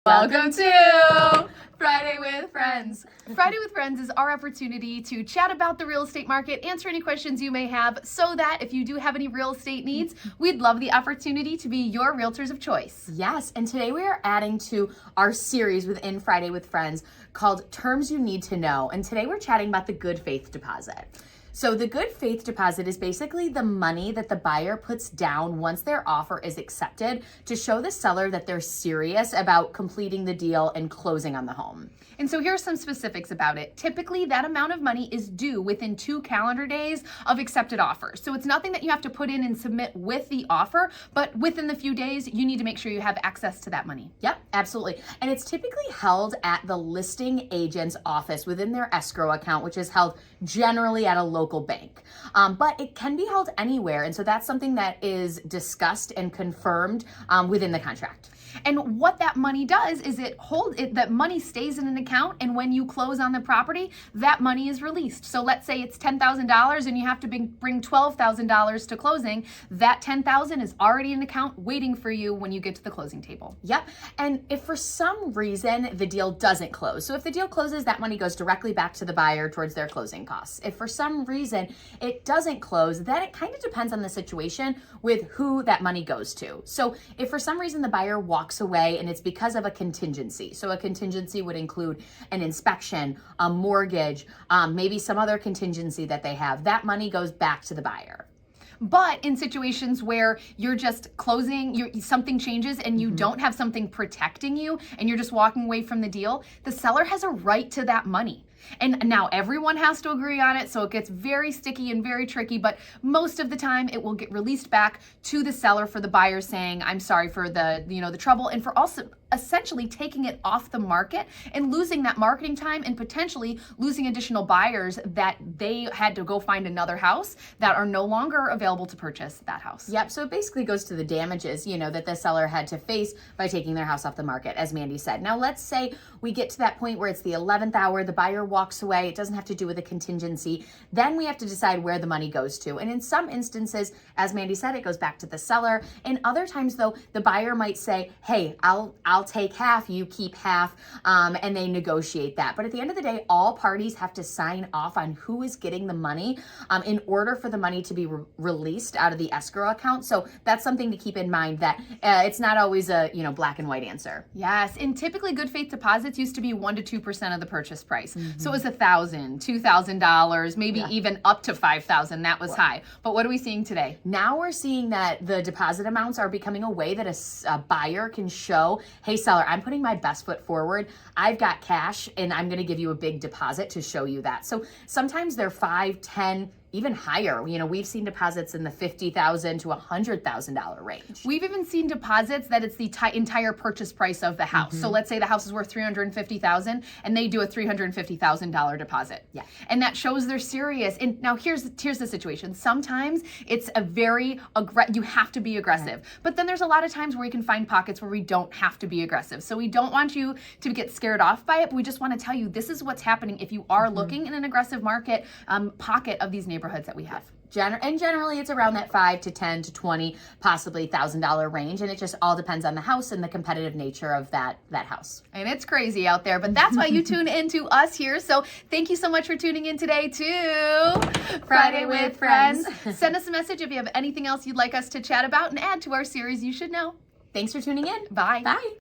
Welcome to Friday with Friends. Friday with Friends is our opportunity to chat about the real estate market, answer any questions you may have, so that if you do have any real estate needs, we'd love the opportunity to be your realtors of choice. Yes, and today we are adding to our series within Friday with Friends called Terms You Need to Know. And today we're chatting about the good faith deposit. So the good faith deposit is basically the money that the buyer puts down once their offer is accepted to show the seller that they're serious about completing the deal and closing on the home. And so here are some specifics about it. Typically, that amount of money is due within 2 calendar days of accepted offers. So it's nothing that you have to put in and submit with the offer, but within the few days, you need to make sure you have access to that money. Yep, absolutely. And it's typically held at the listing agent's office within their escrow account, which is held generally at a local bank. But it can be held anywhere. And so that's something that is discussed and confirmed within the contract. And what that money does is that money stays in an account, and when you close on the property, that money is released. So let's say it's $10,000 and you have to bring $12,000 to closing. That $10,000 is already in an account waiting for you when you get to the closing table. Yep. And if for some reason the deal doesn't close, so if the deal closes, that money goes directly back to the buyer towards their closing costs. If for some reason it doesn't close, then it kind of depends on the situation with who that money goes to. So if for some reason the buyer walks away and it's because of a contingency. So a contingency would include an inspection, a mortgage, maybe some other contingency that they have. That money goes back to the buyer. But in situations where you're just closing, something changes and you don't have something protecting you and you're just walking away from the deal, the seller has a right to that money. And now everyone has to agree on it, so it gets very sticky and very tricky, but most of the time it will get released back to the seller for the buyer saying, I'm sorry for the trouble, and for also essentially taking it off the market and losing that marketing time and potentially losing additional buyers that they had to go find another house that are no longer available to purchase that house. Yep, so it basically goes to the damages, that the seller had to face by taking their house off the market, as Mandy said. Now let's say we get to that point where it's the 11th hour, the buyer walks away, it doesn't have to do with a contingency, then we have to decide where the money goes to. And in some instances, as Mandy said, it goes back to the seller. In other times though, the buyer might say, hey, I'll take half, you keep half, and they negotiate that. But at the end of the day, all parties have to sign off on who is getting the money in order for the money to be released out of the escrow account. So that's something to keep in mind, that it's not always a black and white answer. Yes, and typically good faith deposits used to be 1% to 2% of the purchase price. So it was $1,000, $2,000, maybe even up to $5,000. That was high. But what are we seeing today? Now we're seeing that the deposit amounts are becoming a way that a buyer can show, hey seller, I'm putting my best foot forward. I've got cash and I'm going to give you a big deposit to show you that. So sometimes they're $5,000, $10,000, even higher. We've seen deposits in the $50,000 to $100,000 range. We've even seen deposits that it's the entire purchase price of the house. So let's say the house is worth $350,000 and they do a $350,000 deposit. Yeah. And that shows they're serious. And now here's the situation. Sometimes it's you have to be aggressive. Right. But then there's a lot of times where you can find pockets where we don't have to be aggressive. So we don't want you to get scared off by it, but we just want to tell you this is what's happening if you are looking in an aggressive market pocket of these neighborhoods that we have. And generally it's around that $5,000 to $10,000 to $20,000, possibly $1,000 range. And it just all depends on the house and the competitive nature of that house. And it's crazy out there, but that's why you tune into us here. So thank you so much for tuning in today to Friday with Friends. Send us a message if you have anything else you'd like us to chat about and add to our series You Should Know. Thanks for tuning in. Bye. Bye.